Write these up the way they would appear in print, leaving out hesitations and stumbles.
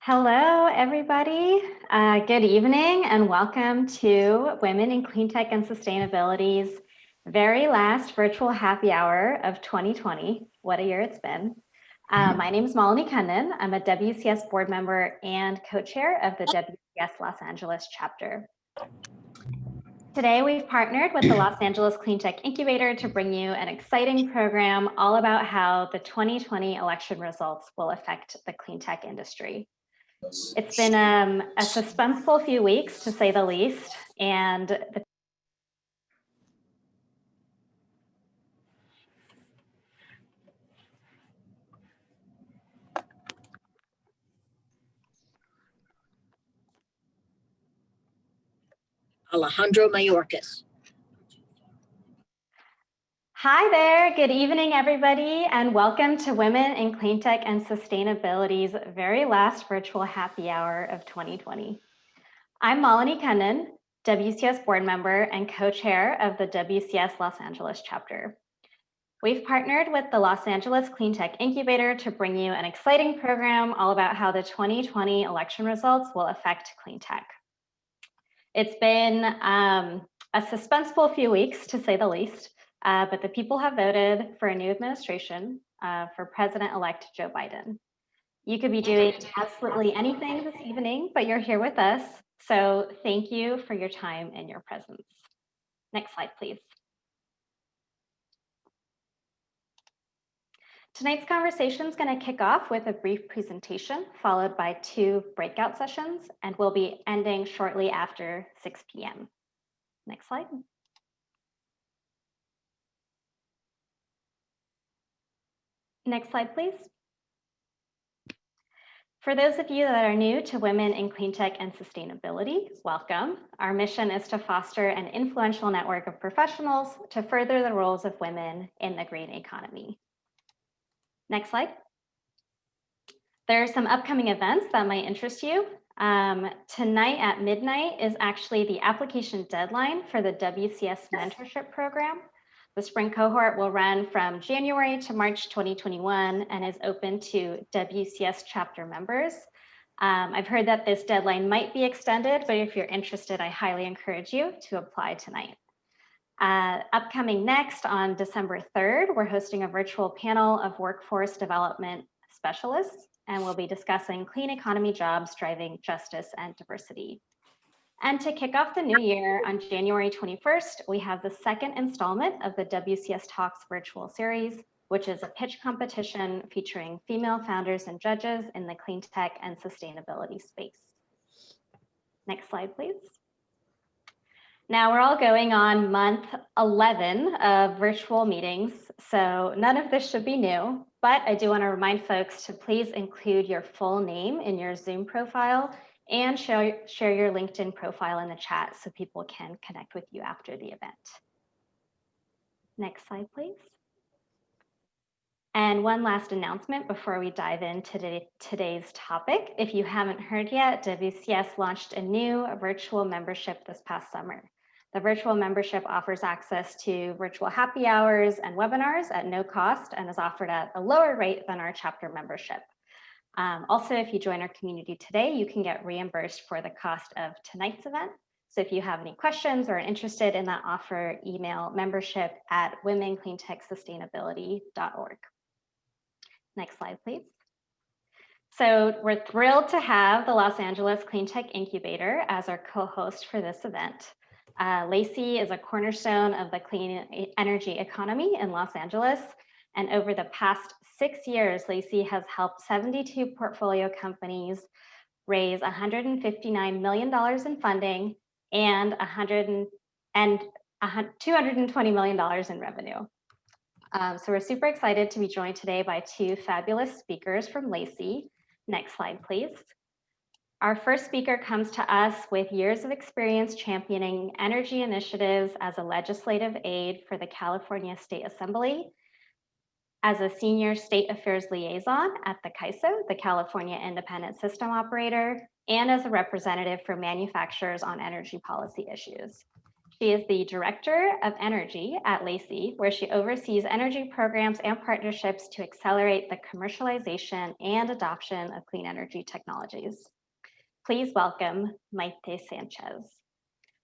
Hello, everybody. Good evening and welcome to Women in Cleantech and Sustainability's very last virtual happy hour of 2020. What a year it's been. My name is Malini Kannan. I'm a WCS board member and co-chair of the WCS Los Angeles chapter. Today, we've partnered with the Los Angeles Cleantech Incubator to bring you an exciting program all about how the 2020 election results will affect the cleantech industry. It's been a suspenseful few weeks, to say the least, and Alejandro Mayorkas. Hi there, good evening, everybody, and welcome to Women in Cleantech and Sustainability's very last virtual happy hour of 2020. I'm Malini Kannan, WCS board member and co-chair of the WCS Los Angeles chapter. We've partnered with the Los Angeles Cleantech Incubator to bring you an exciting program all about how the 2020 election results will affect cleantech. It's been a suspenseful few weeks, to say the least, but the people have voted for a new administration for President-elect Joe Biden. You could be doing absolutely anything this evening, but you're here with us, so thank you for your time and your presence. Next slide, please. Tonight's conversation is going to kick off with a brief presentation, followed by 2 breakout sessions, and we'll be ending shortly after 6 p.m. Next slide. Next slide, please. For those of you that are new to Women in Cleantech and Sustainability, welcome. Our mission is to foster an influential network of professionals to further the roles of women in the green economy. Next slide. There are some upcoming events that might interest you. Tonight at midnight is actually the application deadline for the WCS mentorship program. The spring cohort will run from January to March 2021 and is open to WCS chapter members. I've heard that this deadline might be extended, but if you're interested, I highly encourage you to apply tonight. Upcoming next on December 3rd, we're hosting a virtual panel of workforce development specialists, and we'll be discussing clean economy jobs driving justice and diversity. And to kick off the new year on January 21st, we have the second installment of the WCS Talks virtual series, which is a pitch competition featuring female founders and judges in the clean tech and sustainability space. Next slide, please. Now we're all going on month 11 of virtual meetings, so none of this should be new, but I do want to remind folks to please include your full name in your Zoom profile and share your LinkedIn profile in the chat so people can connect with you after the event. Next slide, please. And one last announcement before we dive into today's topic. If you haven't heard yet, WCS launched a new virtual membership this past summer. The virtual membership offers access to virtual happy hours and webinars at no cost and is offered at a lower rate than our chapter membership. Also, if you join our community today, you can get reimbursed for the cost of tonight's event. So if you have any questions or are interested in that offer, email membership@womencleantechsustainability.org. Next slide, please. So we're thrilled to have the Los Angeles Cleantech Incubator as our co-host for this event. Lacey is a cornerstone of the clean energy economy in Los Angeles. And over the past 6 years, Lacey has helped 72 portfolio companies raise $159 million in funding and $220 million in revenue. So we're super excited to be joined today by 2 fabulous speakers from Lacey. Next slide, please. Our first speaker comes to us with years of experience championing energy initiatives as a legislative aide for the California State Assembly, as a senior state affairs liaison at the CAISO, the California Independent System Operator, and as a representative for manufacturers on energy policy issues. She is the Director of Energy at Lacey, where she oversees energy programs and partnerships to accelerate the commercialization and adoption of clean energy technologies. Please welcome Maite Sanchez.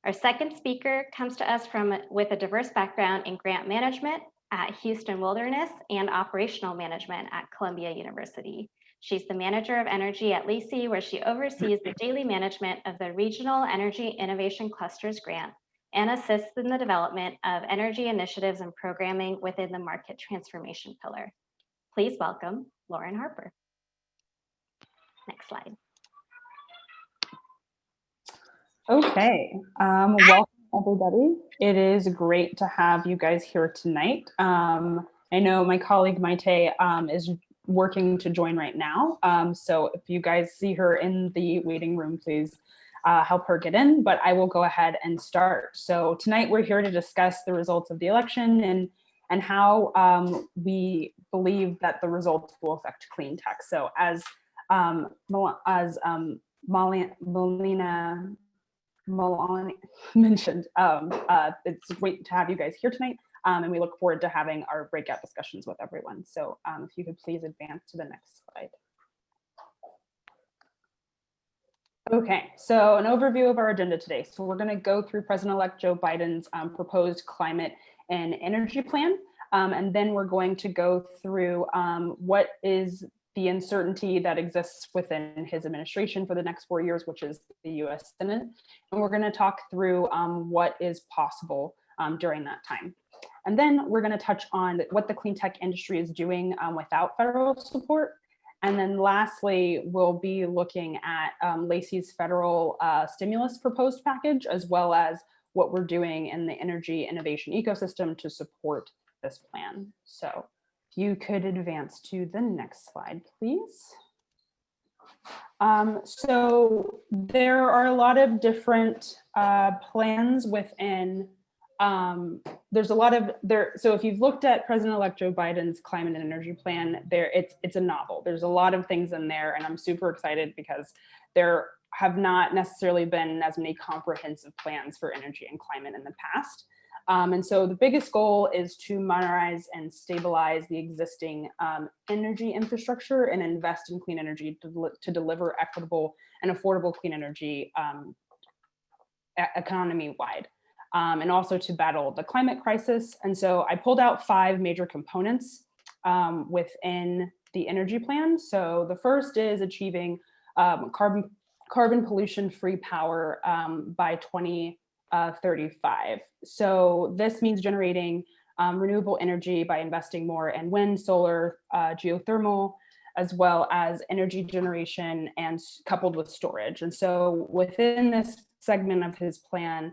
Our second speaker comes to us with a diverse background in grant management at Houston Wilderness and operational management at Columbia University. She's the Manager of Energy at Lacey, where she oversees the daily management of the Regional Energy Innovation Clusters grant and assists in the development of energy initiatives and programming within the market transformation pillar. Please welcome Lauren Harper. Next slide. Okay, welcome everybody. It is great to have you guys here tonight. I know my colleague Maite is working to join right now. So if you guys see her in the waiting room, please help her get in, but I will go ahead and start. So tonight we're here to discuss the results of the election and how we believe that the results will affect Cleantech. So as Melanie mentioned, it's great to have you guys here tonight, and we look forward to having our breakout discussions with everyone. So if you could please advance to the next slide. Okay, so an overview of our agenda today. So we're going to go through President-elect Joe Biden's proposed climate and energy plan, and then we're going to go through what is the uncertainty that exists within his administration for the next 4 years, which is the US Senate. And we're going to talk through what is possible during that time. And then we're going to touch on what the clean tech industry is doing without federal support. And then lastly, we'll be looking at Lacey's federal stimulus proposed package, as well as what we're doing in the energy innovation ecosystem to support this plan. So if you could advance to the next slide, please. So there are a lot of different plans within, there's a lot of there. So if you've looked at President-elect Joe Biden's climate and energy plan, it's a novel. There's a lot of things in there, and I'm super excited because there have not necessarily been as many comprehensive plans for energy and climate in the past. And so the biggest goal is to modernize and stabilize the existing energy infrastructure and invest in clean energy to deliver equitable and affordable clean energy economy-wide, and also to battle the climate crisis. And so I pulled out 5 major components within the energy plan. So the first is achieving carbon pollution-free power by 2035. So this means generating renewable energy by investing more in wind, solar, geothermal, as well as energy generation and coupled with storage. And so within this segment of his plan,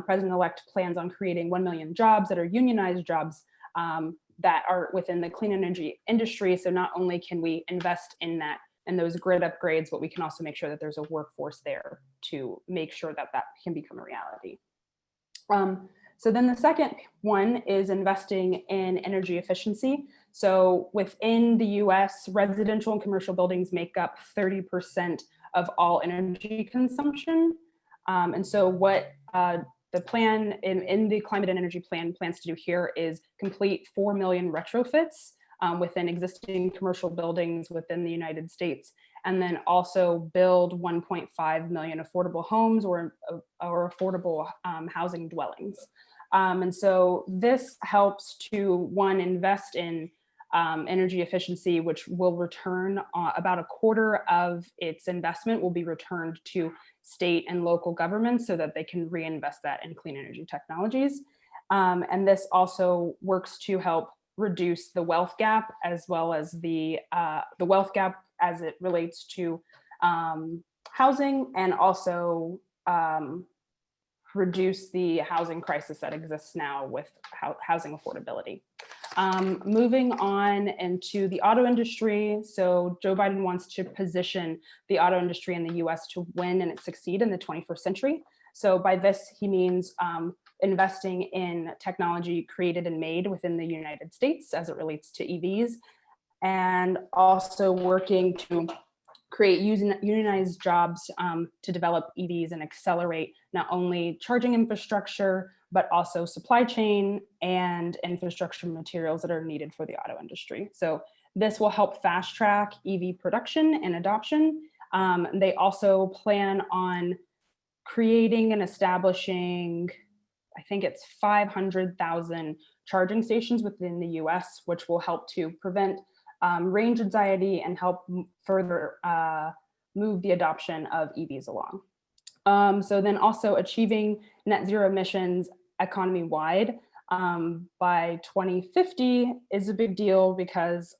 President-elect plans on creating 1 million jobs that are unionized jobs that are within the clean energy industry. So not only can we invest in that and those grid upgrades, but we can also make sure that there's a workforce there to make sure that that can become a reality. So then the second one is investing in energy efficiency. So within the US, residential and commercial buildings make up 30% of all energy consumption. And so what the plan in the climate and energy plan plans to do here is complete 4 million retrofits within existing commercial buildings within the United States, and then also build 1.5 million affordable homes or affordable housing dwellings. And so this helps to, one, invest in energy efficiency, which will return about a quarter of its investment will be returned to state and local governments so that they can reinvest that in clean energy technologies. And this also works to help reduce the wealth gap, as well as the wealth gap as it relates to housing, and also reduce the housing crisis that exists now with housing affordability. Moving on into the auto industry. So Joe Biden wants to position the auto industry in the US to win and succeed in the 21st century. So by this, he means investing in technology created and made within the United States as it relates to EVs, and also working to create unionized jobs to develop EVs and accelerate not only charging infrastructure, but also supply chain and infrastructure materials that are needed for the auto industry. So this will help fast track EV production and adoption. They also plan on creating and establishing, I think it's 500,000 charging stations within the US, which will help to prevent range anxiety and help further move the adoption of EVs along. So then also achieving net zero emissions economy-wide by 2050 is a big deal because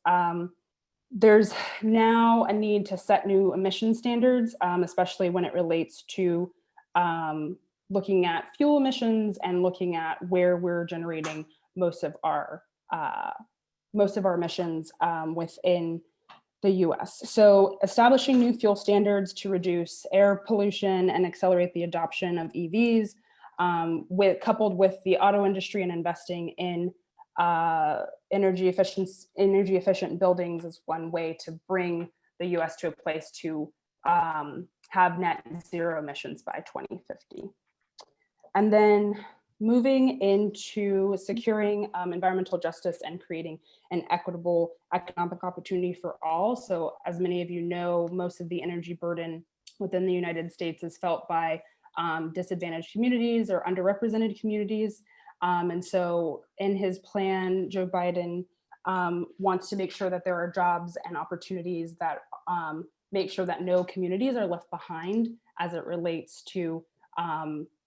there's now a need to set new emission standards, especially when it relates to looking at fuel emissions and looking at where we're generating most of our emissions within the US. So establishing new fuel standards to reduce air pollution and accelerate the adoption of EVs, coupled with the auto industry and investing in energy efficient buildings is one way to bring the US to a place to have net zero emissions by 2050. And then moving into securing environmental justice and creating an equitable economic opportunity for all. So as many of you know, most of the energy burden within the United States is felt by disadvantaged communities or underrepresented communities. And so in his plan, Joe Biden wants to make sure that there are jobs and opportunities that make sure that no communities are left behind as it relates to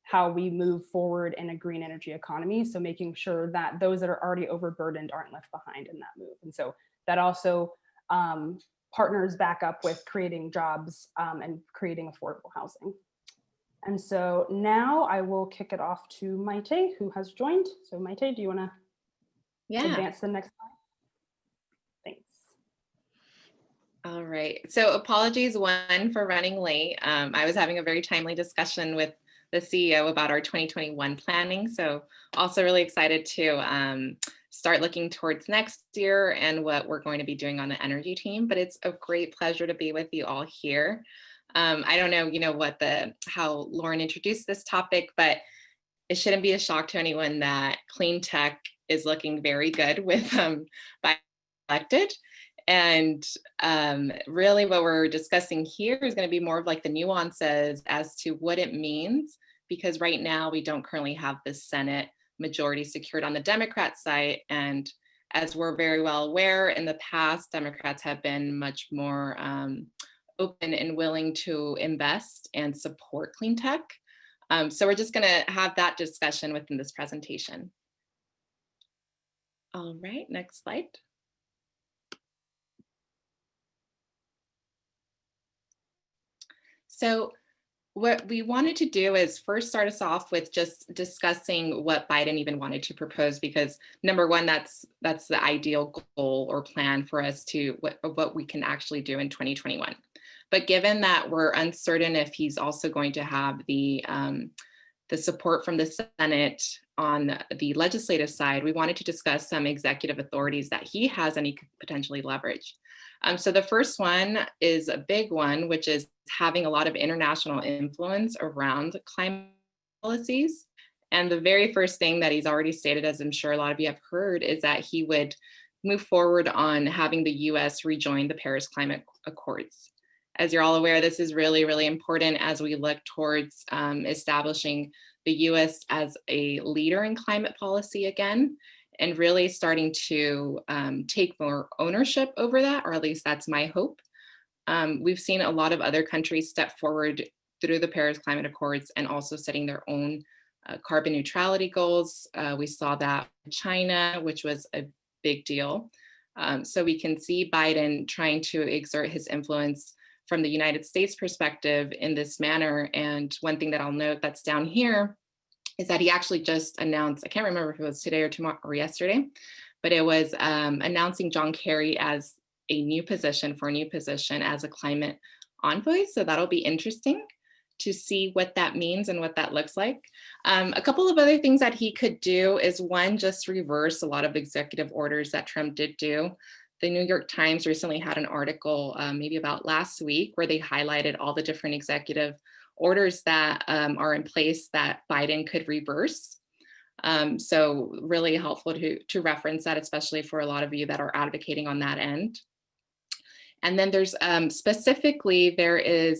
how we move forward in a green energy economy. So making sure that those that are already overburdened aren't left behind in that move. And so that also partners back up with creating jobs and creating affordable housing. And so now I will kick it off to Maite, who has joined. So Maite, do you want to advance to the next slide? Thanks. All right. So apologies, one, for running late. I was having a very timely discussion with the CEO about our 2021 planning. So also really excited to start looking towards next year and what we're going to be doing on the energy team. But it's a great pleasure to be with you all here. I don't know, how Lauren introduced this topic, but it shouldn't be a shock to anyone that Cleantech is looking very good with Biden elected. And really what we're discussing here is going to be more of like the nuances as to what it means, because right now we don't currently have the Senate majority secured on the Democrat side. And as we're very well aware, in the past, Democrats have been much more open and willing to invest and support Cleantech. So we're just going to have that discussion within this presentation. All right, next slide. So what we wanted to do is first start us off with just discussing what Biden even wanted to propose, because number one, that's the ideal goal or plan for us to what we can actually do in 2021. But given that we're uncertain if he's also going to have the support from the Senate on the legislative side, we wanted to discuss some executive authorities that he has and he could potentially leverage. So the first one is a big one, which is having a lot of international influence around climate policies. And the very first thing that he's already stated, as I'm sure a lot of you have heard, is that he would move forward on having the US rejoin the Paris Climate Accords. As you're all aware, this is really, really important as we look towards establishing the US as a leader in climate policy again, and really starting to take more ownership over that, or at least that's my hope. We've seen a lot of other countries step forward through the Paris Climate Accords and also setting their own carbon neutrality goals. We saw that in China, which was a big deal. So we can see Biden trying to exert his influence from the United States perspective in this manner. And one thing that I'll note that's down here is that he actually just announced, I can't remember if it was today or tomorrow or yesterday, but it was announcing John Kerry as a new position as a climate envoy. So that'll be interesting to see what that means and what that looks like. A couple of other things that he could do is one, just reverse a lot of executive orders that Trump did do. the New York Times recently had an article, maybe about last week, where they highlighted all the different executive orders that are in place that Biden could reverse. So really helpful to reference that, especially for a lot of you that are advocating on that end. And then there's specifically,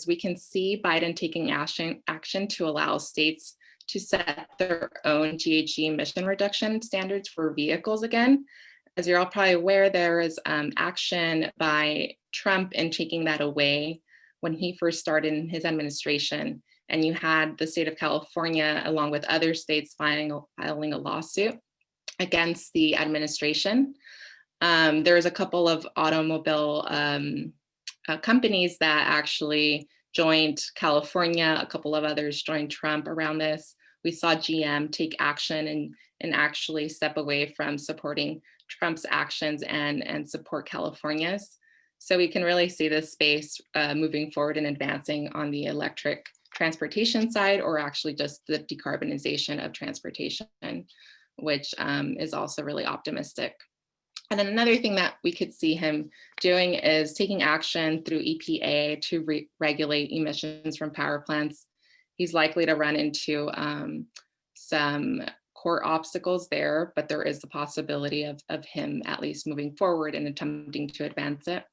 we can see Biden taking action to allow states to set their own GHG emission reduction standards for vehicles again. As you're all probably aware, there is action by Trump in taking that away when he first started in his administration. And you had the state of California, along with other states, filing a lawsuit against the administration. There's a couple of automobile companies that actually joined California. A couple of others joined Trump around this. We saw GM take action and actually step away from supporting Trump's actions and support California's. So we can really see this space moving forward and advancing on the electric transportation side, or actually just the decarbonization of transportation, which is also really optimistic. And then another thing that we could see him doing is taking action through EPA to regulate emissions from power plants. He's likely to run into some court obstacles there, but there is the possibility of him at least moving forward and attempting to advance it.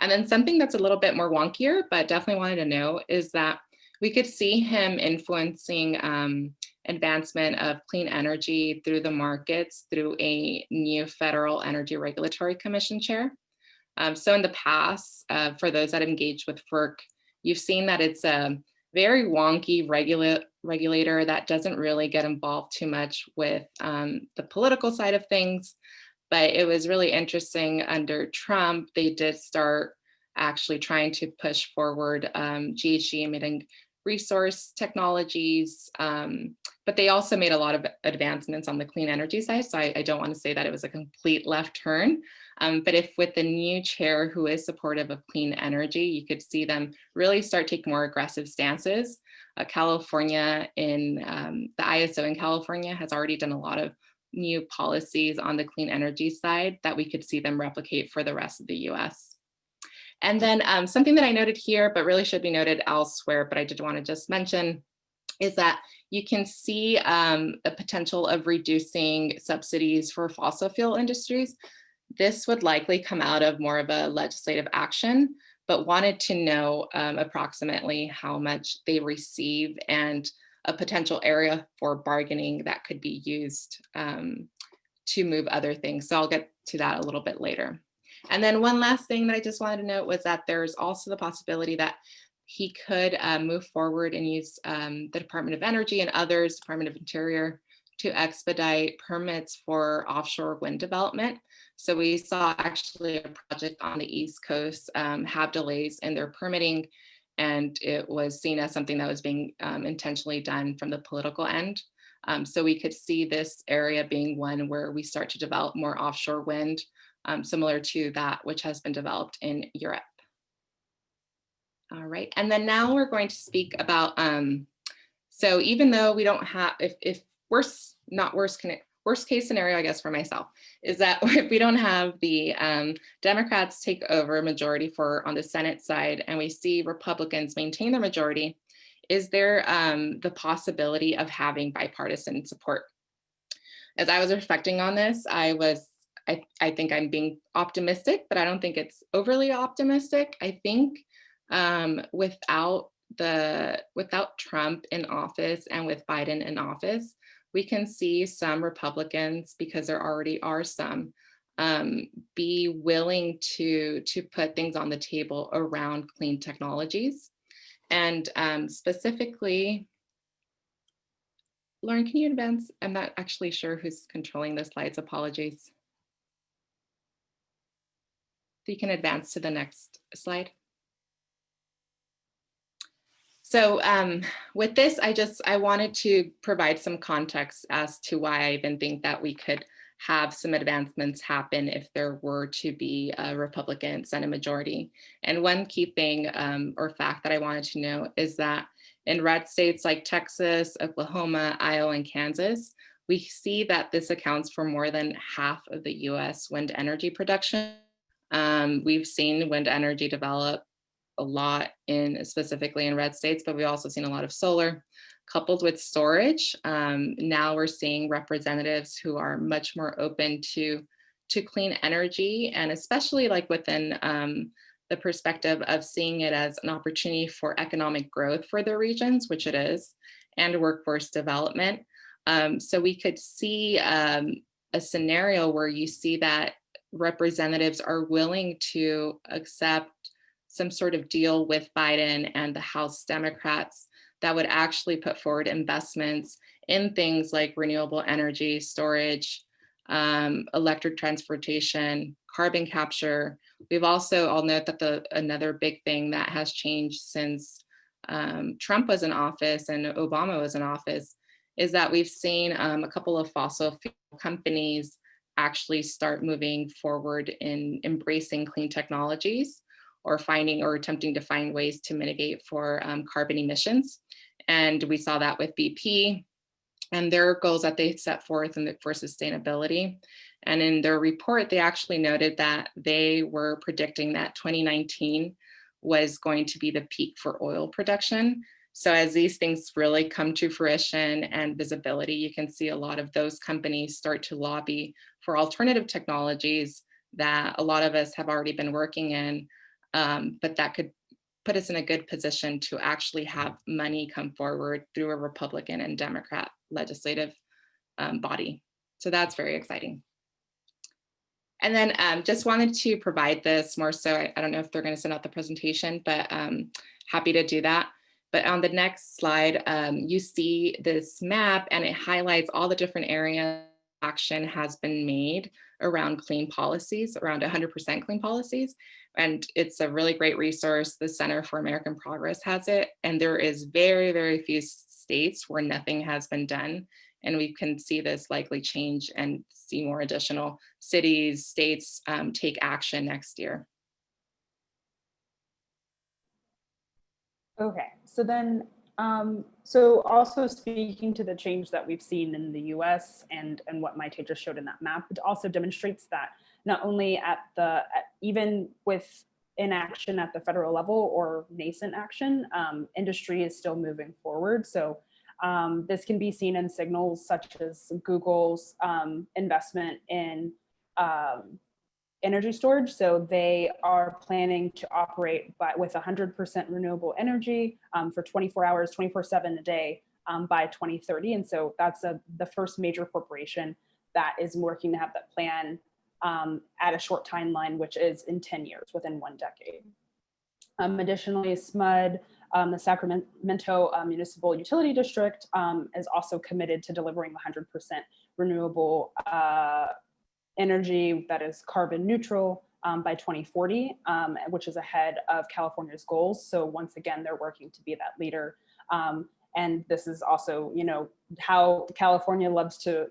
And then something that's a little bit more wonkier, but definitely wanted to know, is that we could see him influencing advancement of clean energy through the markets through a new Federal Energy Regulatory Commission chair. So in the past, for those that engage with FERC, you've seen that it's a very wonky regulator that doesn't really get involved too much with the political side of things. But it was really interesting under Trump, they did start actually trying to push forward GHG emitting resource technologies, but they also made a lot of advancements on the clean energy side. So I don't want to say that it was a complete left turn, but if with the new chair who is supportive of clean energy, you could see them really start taking more aggressive stances. California the ISO in California has already done a lot of new policies on the clean energy side that we could see them replicate for the rest of the US. And then something that I noted here, but really should be noted elsewhere, but I did want to just mention, is that you can see a potential of reducing subsidies for fossil fuel industries. This would likely come out of more of a legislative action, but wanted to know approximately how much they receive and a potential area for bargaining that could be used to move other things. So I'll get to that a little bit later. And then one last thing that I just wanted to note was that there's also the possibility that he could move forward and use the Department of Energy and others, Department of Interior, to expedite permits for offshore wind development. So we saw actually a project on the East Coast have delays in their permitting, and it was seen as something that was being intentionally done from the political end. So we could see this area being one where we start to develop more offshore wind, similar to that which has been developed in Europe. All right, and then now we're going to speak about, so even though we don't have, if worst case scenario, I guess for myself, is that if we don't have the Democrats take over a majority on the Senate side, and we see Republicans maintain their majority, is there the possibility of having bipartisan support? As I was reflecting on this, I think I'm being optimistic, but I don't think it's overly optimistic. I think without Trump in office and with Biden in office, we can see some Republicans, because there already are some, be willing to put things on the table around clean technologies. And specifically, Lauren, can you advance? I'm not actually sure who's controlling the slides, apologies. So you can advance to the next slide. So with this, I wanted to provide some context as to why I even think that we could have some advancements happen if there were to be a Republican Senate majority. And one key thing or fact that I wanted to know is that in red states like Texas, Oklahoma, Iowa, and Kansas, we see that this accounts for more than half of the US wind energy production. We've seen wind energy develop a lot specifically in red states, but we've also seen a lot of solar coupled with storage. Now we're seeing representatives who are much more open to clean energy, and especially like within the perspective of seeing it as an opportunity for economic growth for their regions, which it is, and workforce development. So we could see a scenario where you see that representatives are willing to accept some sort of deal with Biden and the House Democrats that would actually put forward investments in things like renewable energy, storage, electric transportation, carbon capture. We've also, I'll note that another big thing that has changed since Trump was in office and Obama was in office is that we've seen a couple of fossil fuel companies actually start moving forward in embracing clean technologies or attempting to find ways to mitigate for carbon emissions. And we saw that with BP and their goals that they set forth for sustainability. And in their report, they actually noted that they were predicting that 2019 was going to be the peak for oil production. So as these things really come to fruition and visibility, you can see a lot of those companies start to lobby for alternative technologies that a lot of us have already been working in, but that could put us in a good position to actually have money come forward through a Republican and Democrat legislative body. So that's very exciting. And then just wanted to provide this more so, I don't know if they're going to send out the presentation, but happy to do that. But on the next slide, you see this map and it highlights all the different areas action has been made around clean policies, around 100% clean policies. And it's a really great resource. The Center for American Progress has it. And there is very, very few states where nothing has been done. And we can see this likely change and see more additional cities, states take action next year. Okay, so then, so also speaking to the change that we've seen in the US and what Maite just showed in that map, it also demonstrates that not only even with inaction at the federal level or nascent action, industry is still moving forward. So this can be seen in signals such as Google's investment in energy storage. So they are planning to operate with 100% renewable energy for 24 hours, 24/7 a day by 2030. And so that's the first major corporation that is working to have that plan at a short timeline, which is in 10 years, within 1 decade. Additionally, SMUD, the Sacramento Municipal Utility District, is also committed to delivering 100% renewable energy that is carbon neutral by 2040, which is ahead of California's goals. So once again, they're working to be that leader. And this is also, you know, how California loves to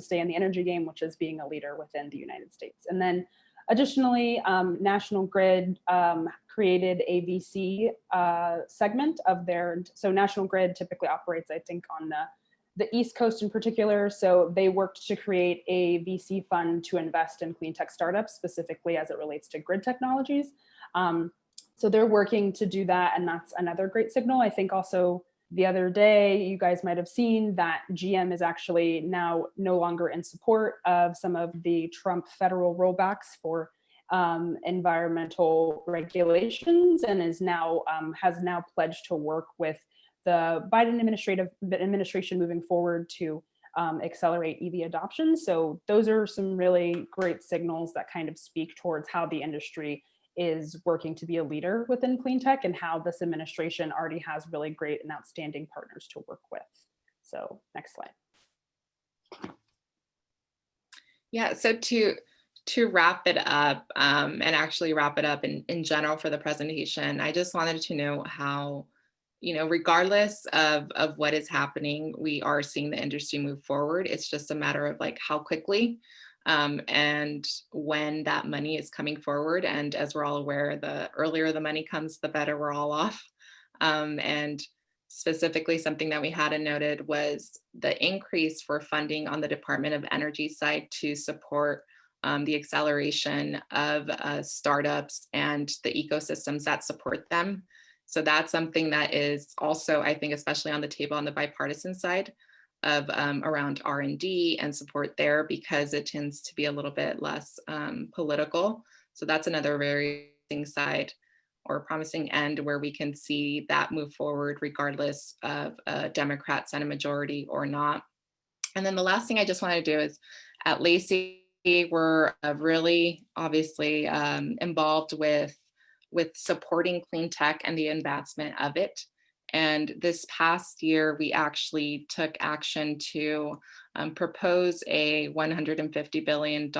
stay in the energy game, which is being a leader within the United States. And then additionally, National Grid created a VC segment of their, so National Grid typically operates, I think, on the East Coast in particular. So they worked to create a VC fund to invest in clean tech startups, specifically as it relates to grid technologies. So they're working to do that. And that's another great signal. I think also the other day, you guys might have seen that GM is actually now no longer in support of some of the Trump federal rollbacks for environmental regulations, and has now pledged to work with the Biden administration moving forward to accelerate EV adoption. So those are some really great signals that kind of speak towards how the industry is working to be a leader within clean tech, and how this administration already has really great and outstanding partners to work with. So next slide. Yeah, so to wrap it up, and actually wrap it up in general for the presentation, I just wanted to know how, you know, regardless of what is happening, we are seeing the industry move forward. It's just a matter of like how quickly and when that money is coming forward. And as we're all aware, the earlier the money comes, the better we're all off. And specifically, something that we hadn't noted was the increase for funding on the Department of Energy side to support the acceleration of startups and the ecosystems that support them. So that's something that is also, I think, especially on the table on the bipartisan side of around R&D and support there, because it tends to be a little bit less political. So that's another very interesting side or promising end where we can see that move forward regardless of a Democrat Senate majority or not. And then the last thing I just want to do is at Lacey, we're really obviously involved with supporting clean tech and the advancement of it. And this past year, we actually took action to propose a $150 billion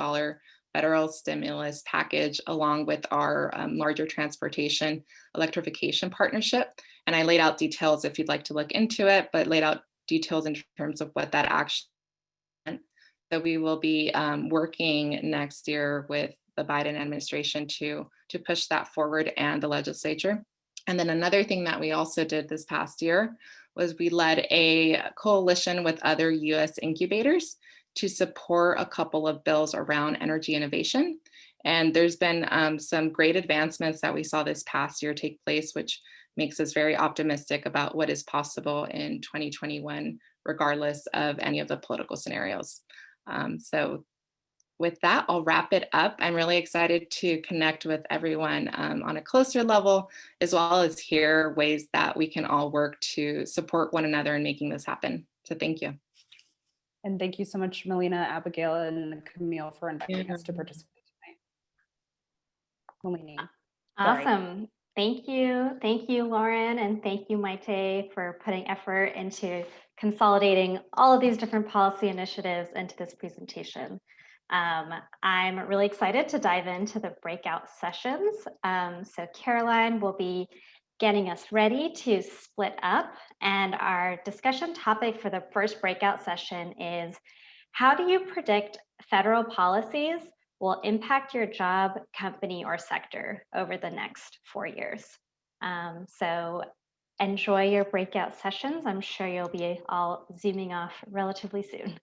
federal stimulus package along with our larger transportation electrification partnership. And I laid out details if you'd like to look into it, but laid out details in terms of what that actually meant. So we will be working next year with the Biden administration to push that forward and the legislature. And then another thing that we also did this past year was we led a coalition with other US incubators to support a couple of bills around energy innovation. And there's been some great advancements that we saw this past year take place, which makes us very optimistic about what is possible in 2021, regardless of any of the political scenarios. So with that, I'll wrap it up. I'm really excited to connect with everyone on a closer level, as well as hear ways that we can all work to support one another in making this happen. So thank you. And thank you so much, Melina, Abigail, and Camille for inviting us to participate tonight. Melina. Awesome. Thank you. Thank you, Lauren. And thank you, Maite, for putting effort into consolidating all of these different policy initiatives into this presentation. I'm really excited to dive into the breakout sessions. So Caroline will be getting us ready to split up. And our discussion topic for the first breakout session is, how do you predict federal policies will impact your job, company, or sector over the next 4 years? So enjoy your breakout sessions. I'm sure you'll be all zooming off relatively soon.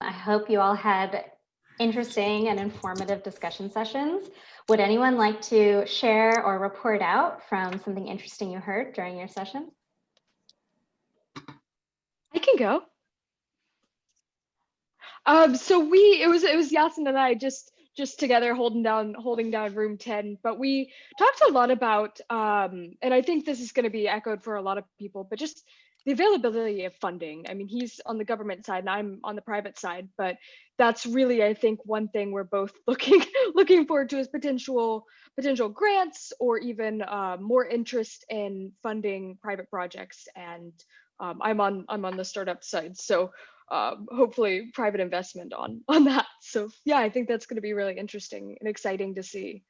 I hope you all had interesting and informative discussion sessions. Would anyone like to share or report out from something interesting you heard during your session? I can go. So it was Yasin and I just together holding down room 10, but we talked a lot about and I think this is going to be echoed for a lot of people, but just the availability of funding. I mean, he's on the government side and I'm on the private side, but that's really, I think, one thing we're both looking forward to is potential grants or even more interest in funding private projects. And I'm on the startup side, so hopefully private investment on that. So yeah, I think that's going to be really interesting and exciting to see.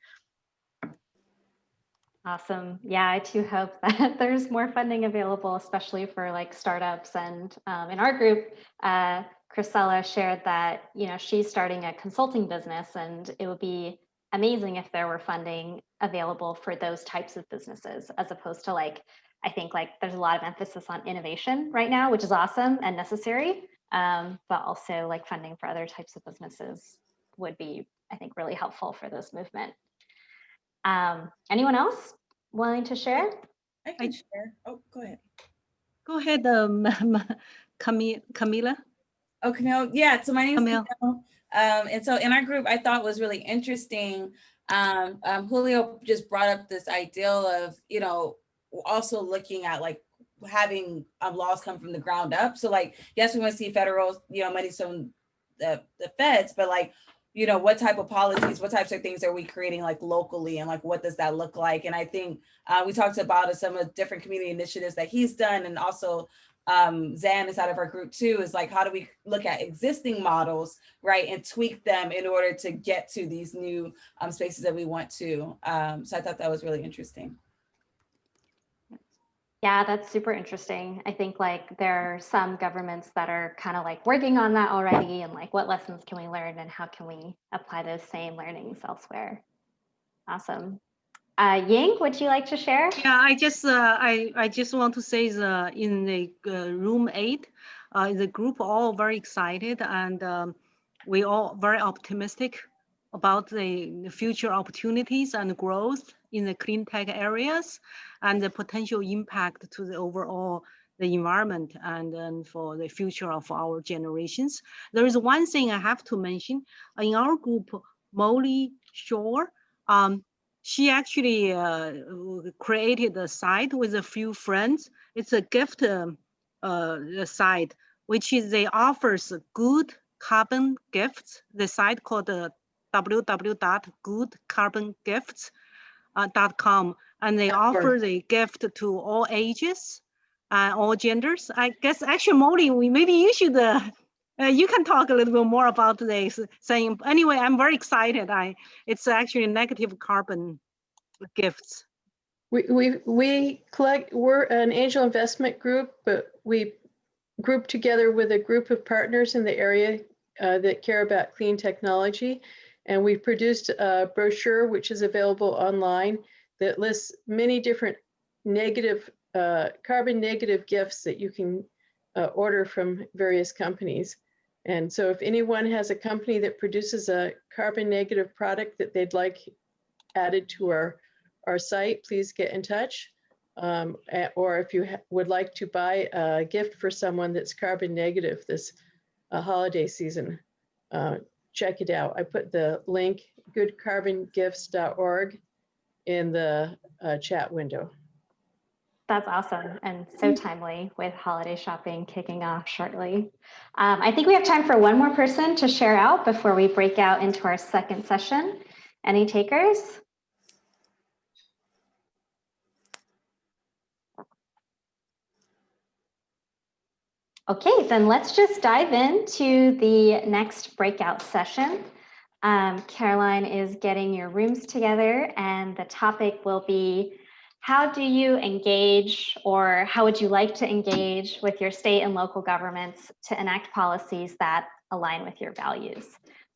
Awesome. Yeah, I too hope that there's more funding available, especially for like startups. And in our group, Chrisella shared that, she's starting a consulting business, and it would be amazing if there were funding available for those types of businesses, as opposed to I think there's a lot of emphasis on innovation right now, which is awesome and necessary. But also funding for other types of businesses would be, I think, really helpful for this movement. Anyone else willing to share? I can share. Oh, go ahead. Go ahead, Camila. Oh, Camille. Yeah, so my name is Camille. And so in our group, I thought was really interesting. Julio just brought up this ideal of, also looking at having laws come from the ground up. So yes, we want to see federal, money from the feds, but what type of policies, what types of things are we creating locally, and what does that look like? And I think we talked about some of the different community initiatives that he's done, and also Zan inside of our group too, is how do we look at existing models, right, and tweak them in order to get to these new spaces that we want to. So I thought that was really interesting. Yeah, that's super interesting. I think there are some governments that are kind of working on that already, and what lessons can we learn and how can we apply those same learnings elsewhere? Awesome. Ying, would you like to share? Yeah, I just want to say in the room 8, the group all very excited, and we all very optimistic about the future opportunities and growth in the clean tech areas and the potential impact to the overall the environment and for the future of our generations. There is one thing I have to mention in our group, Molly Shore. She actually created a site with a few friends. It's a gift site, which is they offers good carbon gifts. The site called www.goodcarbongifts.com, and they offer the gift to all ages and all genders. I guess actually, Molly, maybe you should. You can talk a little bit more about this thing. Anyway, I'm very excited. It's actually negative carbon gifts. We collect, we're an angel investment group, but we group together with a group of partners in the area that care about clean technology. And we've produced a brochure, which is available online, that lists many different negative, carbon negative gifts that you can order from various companies. And so if anyone has a company that produces a carbon negative product that they'd like added to our site, please get in touch. Or if you would like to buy a gift for someone that's carbon negative this holiday season, check it out. I put the link, goodcarbongifts.org, in the chat window. That's awesome and so timely with holiday shopping kicking off shortly. I think we have time for one more person to share out before we break out into our second session. Any takers? Okay, then let's just dive into the next breakout session. Caroline is getting your rooms together, and the topic will be, how do you engage, or how would you like to engage with your state and local governments to enact policies that align with your values?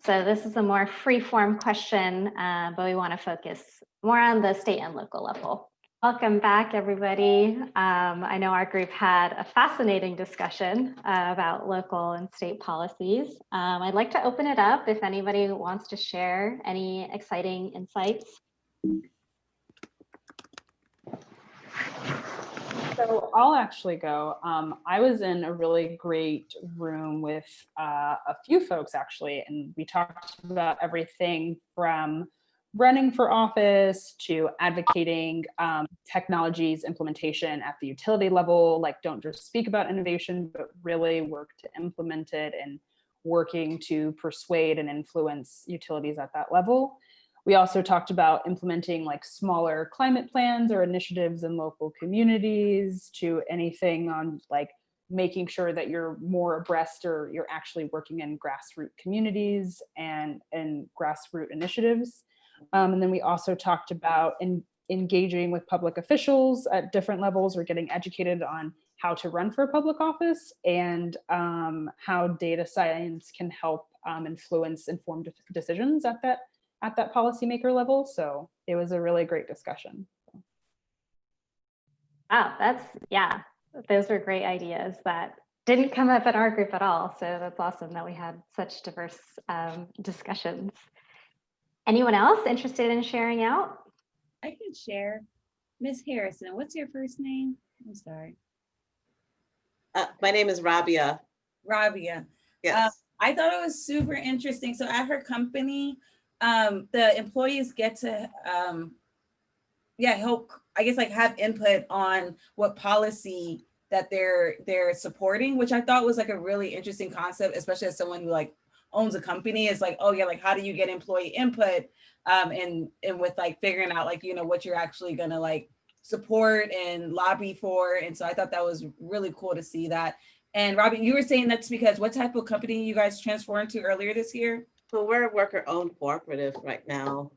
So this is a more free-form question, but we want to focus more on the state and local level. Welcome back, everybody. I know our group had a fascinating discussion about local and state policies. I'd like to open it up if anybody wants to share any exciting insights. So I'll actually go. I was in a really great room with a few folks actually, and we talked about everything from running for office to advocating technologies implementation at the utility level, like don't just speak about innovation, but really work to implement it and working to persuade and influence utilities at that level. We also talked about implementing like smaller climate plans or initiatives in local communities, to anything on like making sure that you're more abreast or you're actually working in grassroots communities and grassroots initiatives. And then we also talked about engaging with public officials at different levels or getting educated on how to run for a public office, and how data science can help influence informed decisions at that policymaker level. So it was a really great discussion. Wow, those were great ideas that didn't come up in our group at all. So that's awesome that we had such diverse discussions. Anyone else interested in sharing out? I can share. Miss Harrison, what's your first name? I'm sorry. My name is Rabia. Rabia. Yes. I thought it was super interesting. So at her company, the employees get to help, I guess, like have input on what policy that they're supporting, which I thought was like a really interesting concept, especially as someone who like owns a company. It's like, oh yeah, like how do you get employee input and with like figuring out like, you know, what you're actually gonna like support and lobby for. And so I thought that was really cool to see that. And Robin, you were saying that's because what type of company you guys transformed to earlier this year? So we're a worker-owned cooperative right now.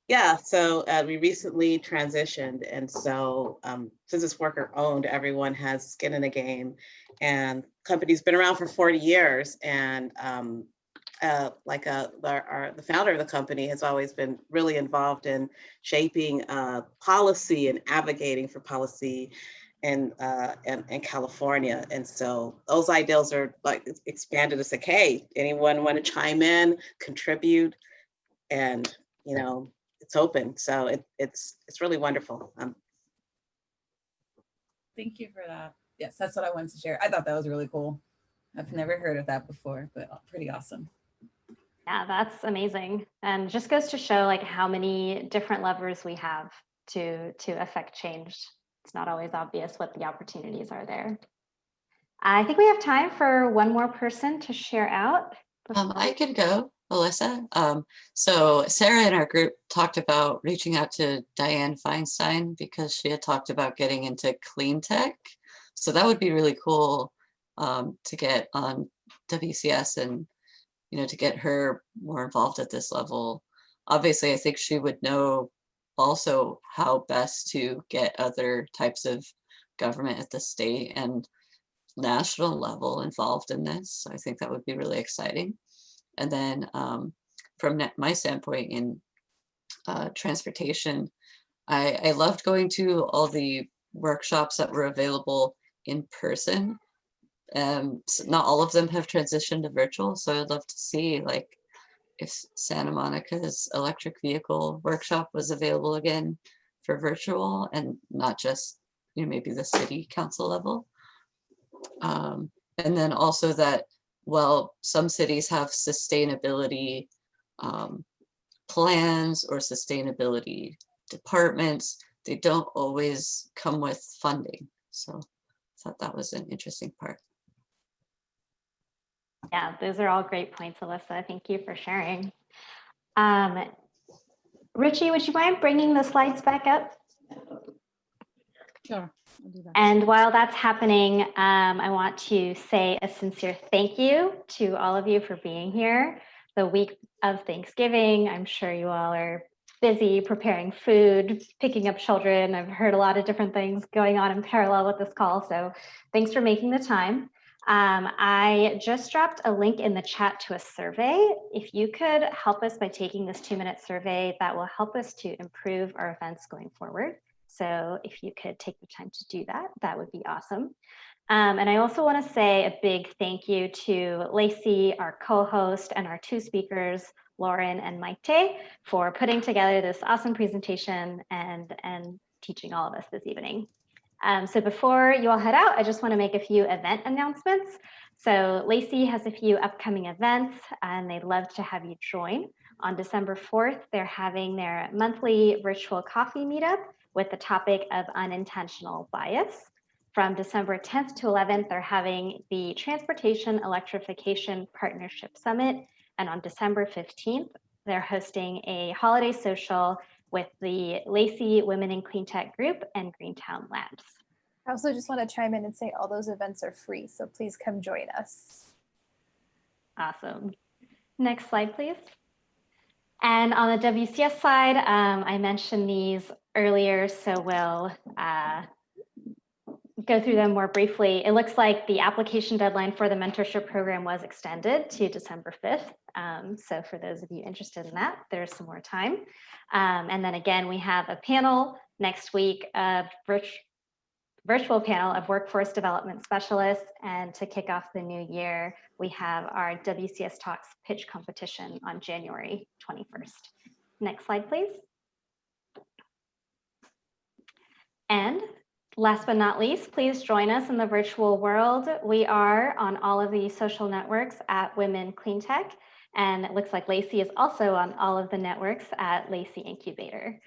Yeah, so we recently transitioned, and so since it's worker-owned, everyone has skin in the game, and company's been around for 40 years, and the founder of the company has always been really involved in shaping policy and advocating for policy. in California. And so those ideals are like expanded to say, hey, anyone want to chime in, contribute, and you know, it's open. So it's really wonderful. Thank you for that. Yes, that's what I wanted to share. I thought that was really cool. I've never heard of that before, but pretty awesome. Yeah, that's amazing. And just goes to show like how many different levers we have to affect change. It's not always obvious what the opportunities are there. I think we have time for one more person to share out. I could go, Alyssa. So Sarah in our group talked about reaching out to Diane Feinstein because she had talked about getting into Cleantech. So that would be really cool to get on WCS and, you know, to get her more involved at this level. Obviously, I think she would know also how best to get other types of government at the state and national level involved in this. I think that would be really exciting. And then from my standpoint in transportation, I loved going to all the workshops that were available in person. So not all of them have transitioned to virtual, so I'd love to see like if Santa Monica's electric vehicle workshop was available again for virtual and not just, you know, maybe the city council level. And then also that, well, some cities have sustainability plans or sustainability departments. They don't always come with funding. So I thought that was an interesting part. Yeah, those are all great points, Alyssa. Thank you for sharing. Richie, would you mind bringing the slides back up? Sure, I'll do that. And while that's happening, I want to say a sincere thank you to all of you for being here. The week of Thanksgiving, I'm sure you all are busy preparing food, picking up children. I've heard a lot of different things going on in parallel with this call, so thanks for making the time. I just dropped a link in the chat to a survey. If you could help us by taking this 2-minute survey, that will help us to improve our events going forward. So if you could take the time to do that, that would be awesome. And I also want to say a big thank you to Lacey, our co-host, and our 2 speakers, Lauren and Maite, for putting together this awesome presentation and teaching all of us this evening. So before you all head out, I just want to make a few event announcements. So Lacey has a few upcoming events and they'd love to have you join. On December 4th, they're having their monthly virtual coffee meetup with the topic of unintentional bias. From December 10th to 11th, they're having the Transportation Electrification Partnership Summit. And on December 15th, they're hosting a holiday social with the Lacey Women in Cleantech group and Greentown Labs. I also just want to chime in and say all those events are free, so please come join us. Awesome. Next slide, please. And on the WCS side, I mentioned these earlier, so we'll go through them more briefly. It looks like the application deadline for the mentorship program was extended to December 5th. So for those of you interested in that, there's some more time. And then again, we have a panel next week, a virtual panel of workforce development specialists. And to kick off the new year, we have our WCS Talks pitch competition on January 21st. Next slide, please. And last but not least, please join us in the virtual world. We are on all of the social networks at Women Cleantech, and it looks like Lacey is also on all of the networks at Lacey Incubator.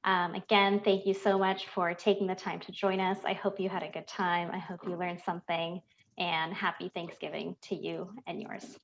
Again, thank you so much for taking the time to join us. I hope you had a good time. I hope you learned something, and happy Thanksgiving to you and yours.